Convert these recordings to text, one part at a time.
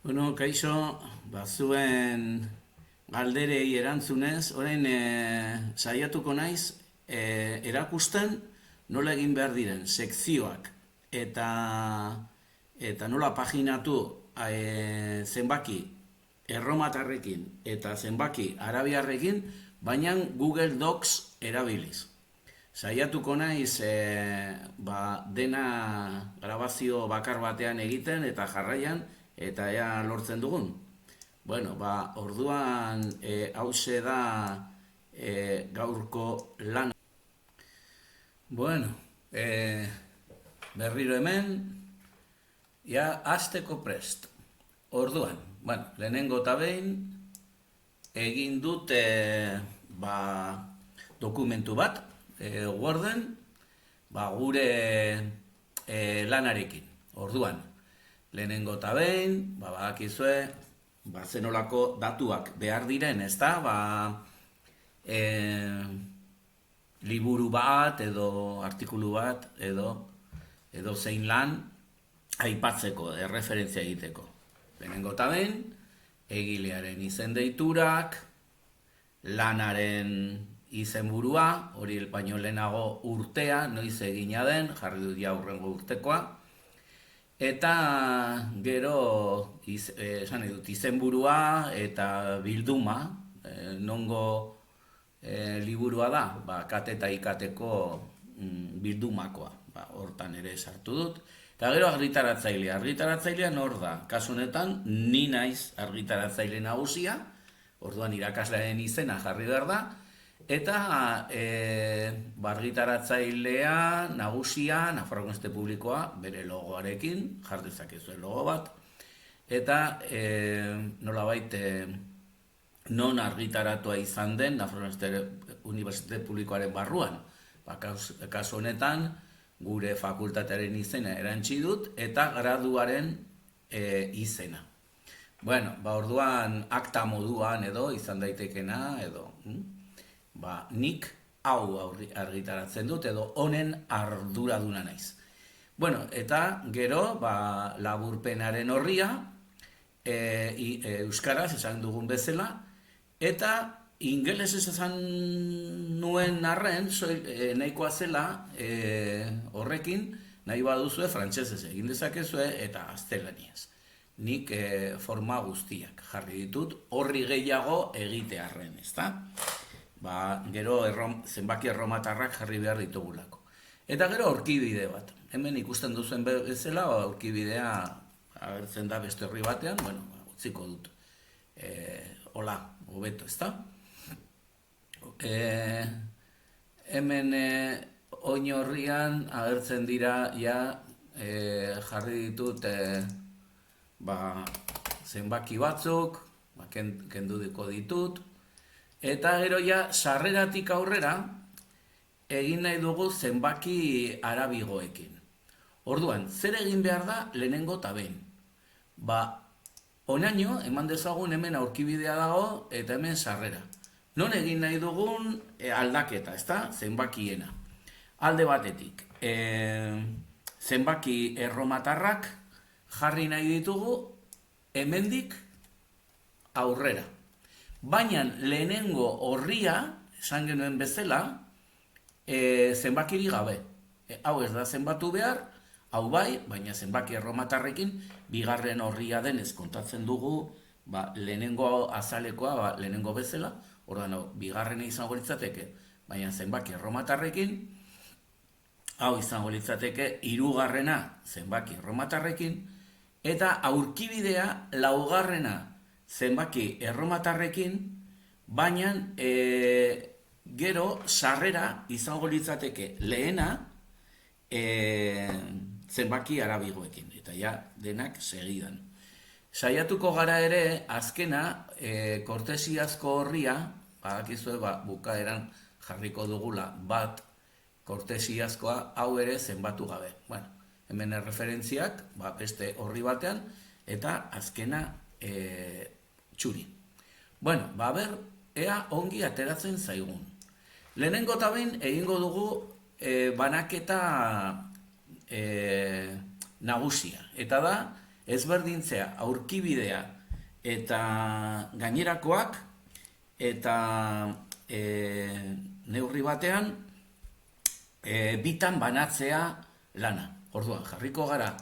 Bueno, kaixo, bazuen galderei erantzunez, orain saiatuko naiz erakusten nola egin behar diren sekzioak eta eta nola paginatu zenbaki erromatarrekin eta zenbaki arabiarrekin, baina Google Docs erabiliz. Saiatuko naiz dena grabazio bakar batean egiten eta jarraian eta ea lortzen dugun. Bueno, orduan hause da gaurko lan. Bueno, berriro hemen, ja hasteko prest. Orduan, lehenengo eta behin egin dut dokumentu bat, Worden, gure lanarekin. Orduan, lehenengo eta behin, badakizue, zenolako datuak behar diren, ezta? Liburu bat, edo artikulu bat, edo zein lan aipatzeko, erreferentzia egiteko. Lehenengo eta behin, egilearen izen deiturak, lanaren izenburua, hori baino lehenago urtea, noiz egina den, jarri dut ja hurrengo urtekoa, eta gero esan dut izenburua eta bilduma, nongo liburua da, kate eta ikateko bildumakoa, hortan ere sartu dut. Eta gero argitaratzailea nor da, kasu honetan ni naiz argitaratzaile nagusia, orduan irakaslearen izena jarri behar da, eta argitaratzailea nagusia, Nafarroako Unibertsitate Publikoa, bere logoarekin, jar dezakezue logo bat, eta nolabait non argitaratua izan den Nafarroako Unibertsitate Publikoaren barruan. Kasu honetan, gure fakultatearen izena erantsi dut, eta graduaren izena. Bueno, orduan akta moduan edo izan daitekena, edo nik hau argitaratzen dut, edo honen arduraduna naiz. Bueno, eta gero, laburpenaren horria, euskaraz esan dugun bezala, eta ingelesez esan nuen arren, nahikoa zela horrekin, nahi baduzue frantsesez egin dezakezue eta gaztelaniaz. Nik forma guztiak jarri ditut, horri gehiago egitearren, ezta? Gero zenbaki erromatarrak jarri behar ditugulako. Eta gero aurkibide bat. Hemen ikusten duzuen bezala, aurkibidea agertzen da beste horri batean, utziko dut. Hola, hobeto, ezta? Hemen oin horrian agertzen dira, jarri ditut zenbaki batzuk, kendu ditut, eta gero sarreratik aurrera egin nahi dugu zenbaki arabigoekin. Orduan, zer egin behar da lehenengo eta behin? Honaino, eman dezagun hemen aurkibidea dago eta hemen sarrera. Non egin nahi dugun aldaketa, ezta? Zenbakiena. Alde batetik, zenbaki erromatarrak jarri nahi ditugu hemendik aurrera. Baina lehenengo horria, esan genuen bezala, zenbakiri gabe. Hau ez da zenbatu behar, hau bai, baina zenbaki erromatarrekin bigarren horria denez kontatzen dugu lehenengo azalekoa, lehenengo bezala, ordan bigarrena izango litzateke, baina zenbaki erromatarrekin, hau izango litzateke hirugarrena zenbaki erromatarrekin, eta aurkibidea laugarrena zenbaki erromatarrekin, baina gero sarrera izango litzateke lehena zenbaki arabigoekin, eta denak segidan. Saiatuko gara ere, azkena, kortesiazko horria, badakizue bukaeran jarriko dugula bat kortesiazkoa, hau ere zenbatu gabe. Hemen erreferentziak, beste horri batean, eta azkena txuri. Ea ongi ateratzen zaigun. Lehenengo eta behin egingo dugu banaketa nagusia. Eta da, ezberdintzea aurkibidea eta gainerakoak, eta neurri batean bitan banatzea lana. Orduan, jarriko gara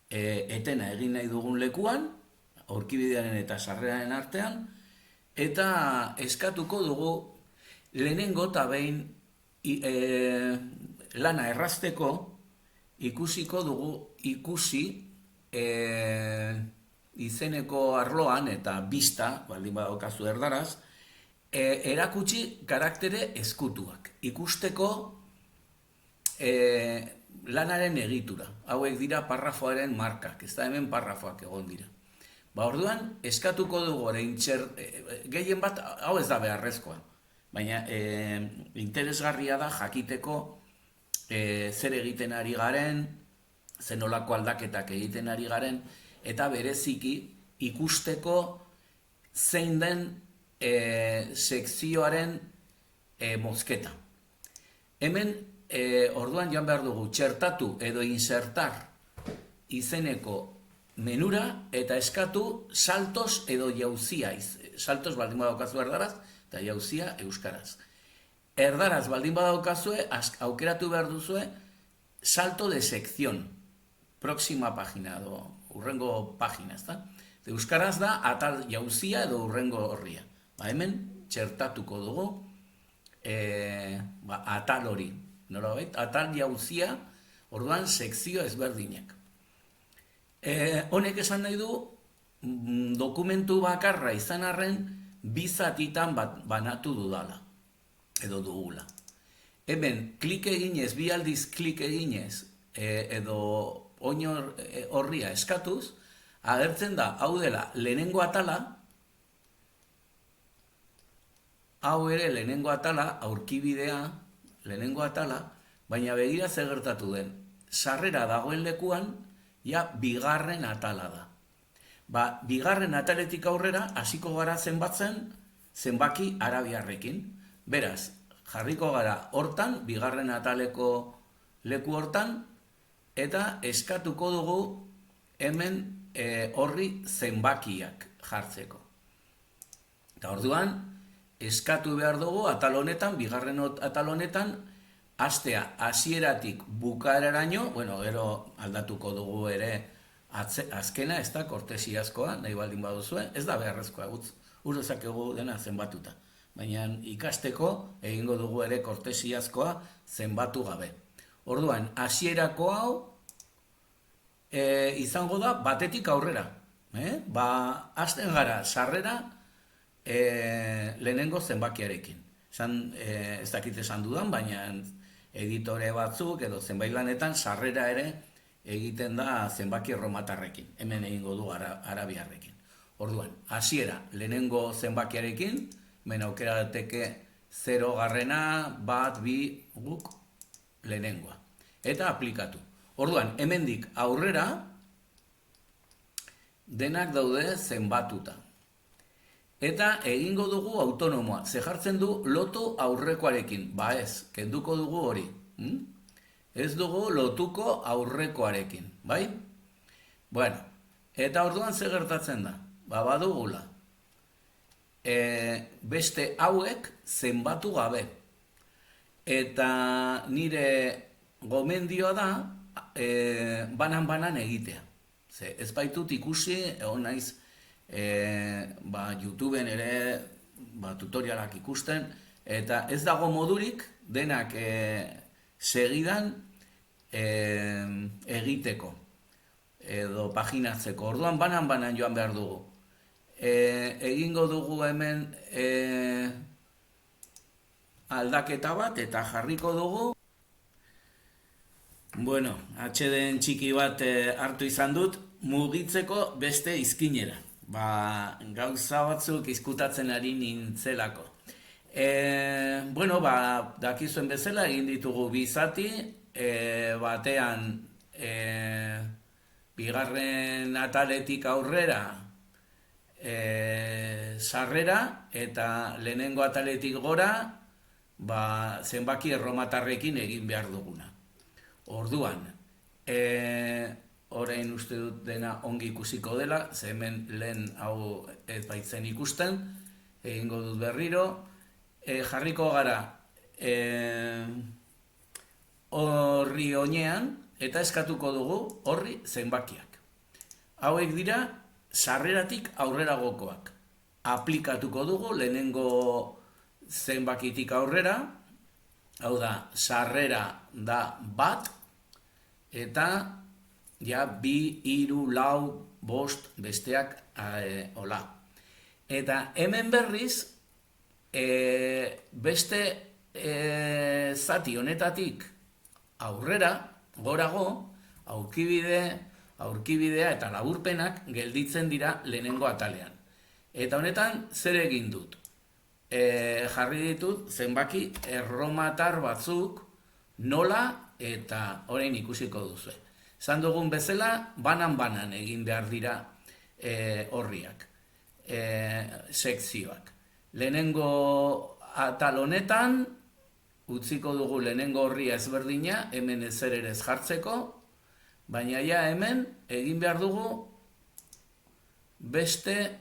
etena egin nahi dugun lekuan, aurkibidearen eta sarreraren artean, eta eskatuko dugu lehenengo eta behin lana errazteko ikusiko dugu izeneko arloan eta bista, baldin badaukazu erdaraz, erakutsi karaktere ezkutuak. Ikusteko lanaren egitura. Hauek dira parrafoaren markak, ez da hemen parrafoak egon dira. Orduan, eskatuko dugu gehien bat, hau ez da beharrezkoa, baina interesgarria da jakiteko zer egiten ari garen, zenolako aldaketak egiten ari garen, eta bereziki ikusteko zein den sekzioaren mozketa. Hemen, orduan joan behar dugu txertatu edo insertar izeneko menura eta eskatu saltos edo jauzia. Saltos baldin badaukazu erdaraz eta jauzia euskaraz. Erdaraz baldin badaukazue aukeratu behar duzue salto de sección. Próxima página edo urrengo página, ezta? Euskaraz da atal jauzia edo urrengo horria. Hemen txertatuko dugu atal hori. Norabait, atal jauzia, orduan sekzio ezberdinak. Honek esan nahi du, dokumentu bakarra izan arren, bi zatitan banatu dudala, edo dugula. Hemen, klik eginez, bi aldiz klik eginez, edo oin horria eskatuz, agertzen da, hau dela, lehenengo atala, hau ere lehenengo atala, aurkibidea, lehenengo atala, baina begira zer gertatu den. Sarrera dagoen lekuan, ja bigarren atala da. Bigarren ataletik aurrera, hasiko gara zenbatzen, zenbaki arabiarrekin. Beraz, jarriko gara hortan, bigarren ataleko leku hortan, eta eskatuko dugu hemen horri zenbakiak jartzeko. Eta orduan, eskatu behar dugu atal honetan, bigarren atal honetan, hastea hasieratik bukaeraraino, gero aldatuko dugu ere azkena, ez da kortesiazkoa, nahi baldin baduzue, ez da beharrezkoa, ur dezakegu dena zenbatuta. Baina ikasteko egingo dugu ere kortesiazkoa zenbatu gabe. Orduan, hasierako hau izango da batetik aurrera. Hasten gara sarrera lehenengo zenbakiarekin. Ez dakit esan dudan, baina editore batzuk edo zenbait lanetan sarrera ere egiten da zenbaki erromatarrekin. Hemen egingo du arabiarrekin. Orduan, hasiera lehenengo zenbakiarekin, hemen aukera dateke 0 garrena, 1, 2, guk lehenengoa. Eta aplikatu. Orduan, hemendik aurrera denak daude zenbatuta. Eta egingo dugu autonomoa. Ze jartzen du lotu aurrekoarekin. Ez, kenduko dugu hori. Ez dugu lotuko aurrekoarekin. Bai? Eta orduan ze gertatzen da? Badugula. Beste hauek zenbatu gabe. Eta nire gomendioa da banan-banan egitea. Ze ez baitut ikusi, egon naiz, YouTubeen ere tutorialak ikusten, eta ez dago modurik denak segidan egiteko edo paginatzeko. Orduan banan-banan joan behar dugu. Egingo dugu hemen aldaketa bat eta jarriko dugu. HD txiki bat hartu izan dut, mugitzeko beste izkinera. Gauza batzuk izkutatzen ari nintzelako. Dakizuen bezala egin ditugu bi zati, batean bigarren ataletik aurrera sarrera eta lehenengo ataletik gora zenbaki erromatarrekin egin behar duguna. Orduan, orain uste dut dena ongi ikusiko dela, ze hemen lehen hau ez baitzen ikusten, egingo dut berriro, jarriko gara horri oinean, eta eskatuko dugu horri zenbakiak. Hauek dira sarreratik aurreragokoak. Aplikatuko dugu lehenengo zenbakitik aurrera, hau da, sarrera da 1, eta ja 2, 3, 4, 5 besteak hola. Eta hemen berriz, beste zati honetatik aurrera, gorago, aurkibidea eta laburpenak gelditzen dira lehenengo atalean. Eta honetan zer egin dut? Jarri ditut zenbaki erromatar batzuk nola eta orain ikusiko duzu. Esan dugun bezala, banan egin behar dira horriak, sekzioak. Lehenengo atal honetan, utziko dugu lehenengo horria ezberdina, hemen ezer ere ez jartzeko, baina ja hemen egin behar dugu beste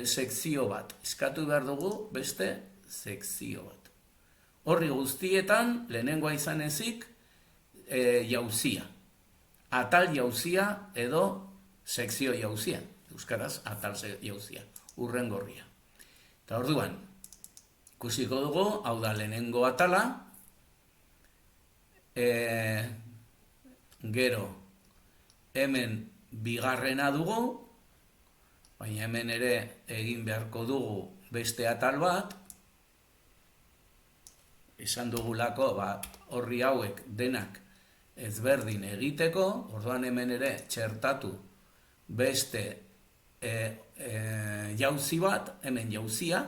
sekzio bat. Eskatu behar dugu beste sekzio bat. Horri guztietan, lehenengoa izan ezik, jauzia. Atal jauzia edo sekzio jauzia. Euskaraz, atal jauzia. Hurrengorria. Eta orduan, ikusiko dugu, hau da lehenengo atala, gero, hemen bigarrena dugu, baina hemen ere egin beharko dugu beste atal bat, esan dugulako horri hauek denak ezberdin egiteko, orduan hemen ere txertatu beste jauzi bat, hemen jauzia,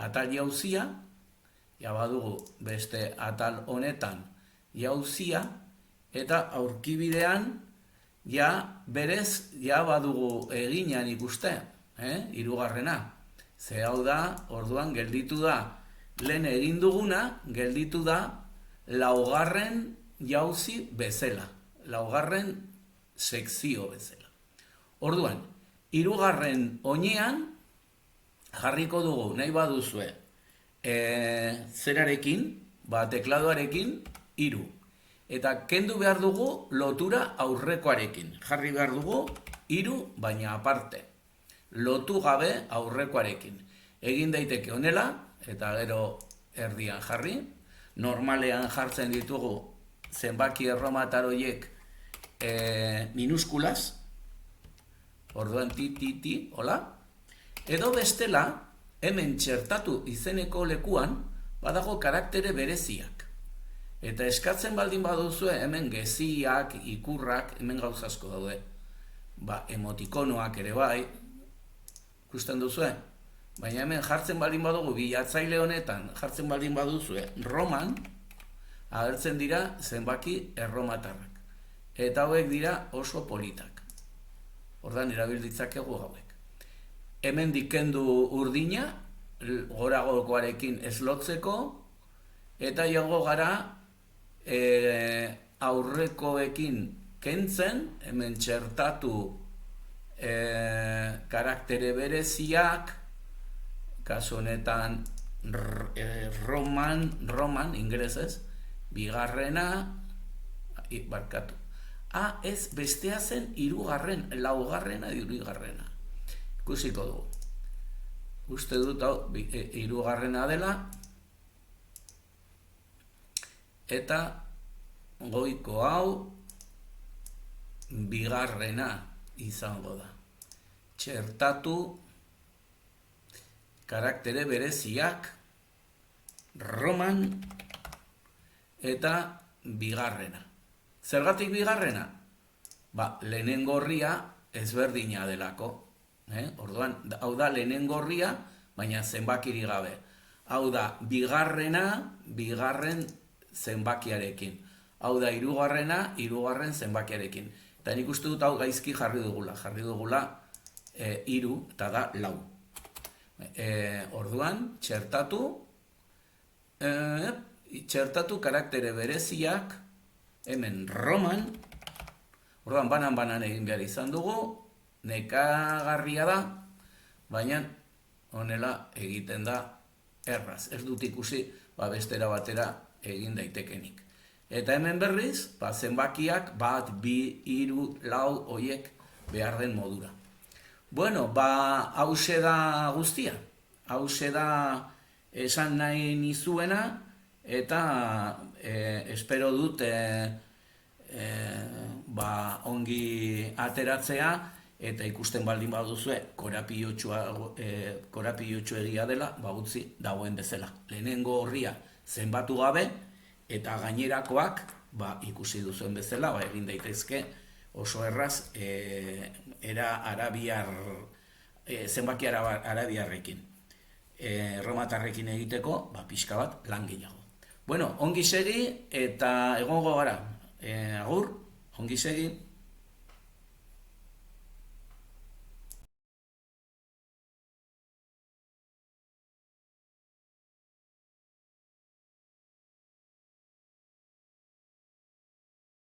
atal jauzia, ja badugu beste atal honetan jauzia, eta aurkibidean ja berez, ja badugu eginan ikuste, hirugarrena. Ze hau da, orduan gelditu da, lehen egin duguna, gelditu da, laugarren jauzi bezala, laugarren sekzio bezala. Orduan, hirugarren oinean, jarriko dugu, nahi baduzue, zerarekin, tekladoarekin, 3. Eta kendu behar dugu lotura aurrekoarekin. Jarri behar dugu 3, baina aparte. Lotu gabe aurrekoarekin. Egin daiteke honela, eta gero erdian jarri. Normalean jartzen ditugu zenbaki erromatar horiek minuskulas. Orduan ti, hola. Edo bestela, hemen txertatu izeneko lekuan, badago karaktere bereziak. Eta eskatzen baldin baduzue, hemen geziak, ikurrak, hemen gauza asko daude. Emotikonoak ere bai, ikusten duzue. Baina hemen jartzen baldin badugu, bilatzaile honetan jartzen baldin baduzue, roman, agertzen dira zenbaki erromatarrak. Eta hauek dira oso politak. Ordan erabilditzakegu hauek. Hemen dikendu urdina, goragokoarekin eslotzeko, eta joango gara aurrekoekin kentzen, hemen txertatu karaktere bereziak, kasu honetan roman, ingelesez, bigarrena, barkatu. Ez bestea zen 3, laugarrena, 3. Ikusiko dugu. Uste dut hau 3. dela, eta goiko hau 2. izango da. Txertatu karaktere bereziak, roman, eta 2. Zergatik 2? Lehenengo horria ezberdina delako. Orduan, hau da lehenengo horria, baina zenbakirik gabe. Hau da, 2. zenbakiarekin. Hau da, 3. zenbakiarekin. Eta nik uste dut hau gaizki jarri dugula. Jarri dugula 3 eta da 4. Orduan, txertatu karaktere bereziak, hemen roman, Orduan, banan egin behar izan dugu, nekagarria da, baina honela egiten da erraz. Ez dut ikusi bestera batera egin daitekenik. Eta hemen berriz, zenbakiak 1, 2, 3, 4 horiek behar den modura. Bueno, hause da guztia. Hause da esan nahi nizuena, eta espero dut ongi ateratzea, eta ikusten baldin baduzue korapilotxu egia dela, utzi dagoen bezala. Lehenengo horria zenbatu gabe, eta gainerakoak ikusi duzuen bezala, egin daitezke oso erraz zenbaki arabiarrekin. Erromatarrekin egiteko, pixka bat lan gehiago. Bueno, ongi segi eta egongo gara. Agur, ongi segi.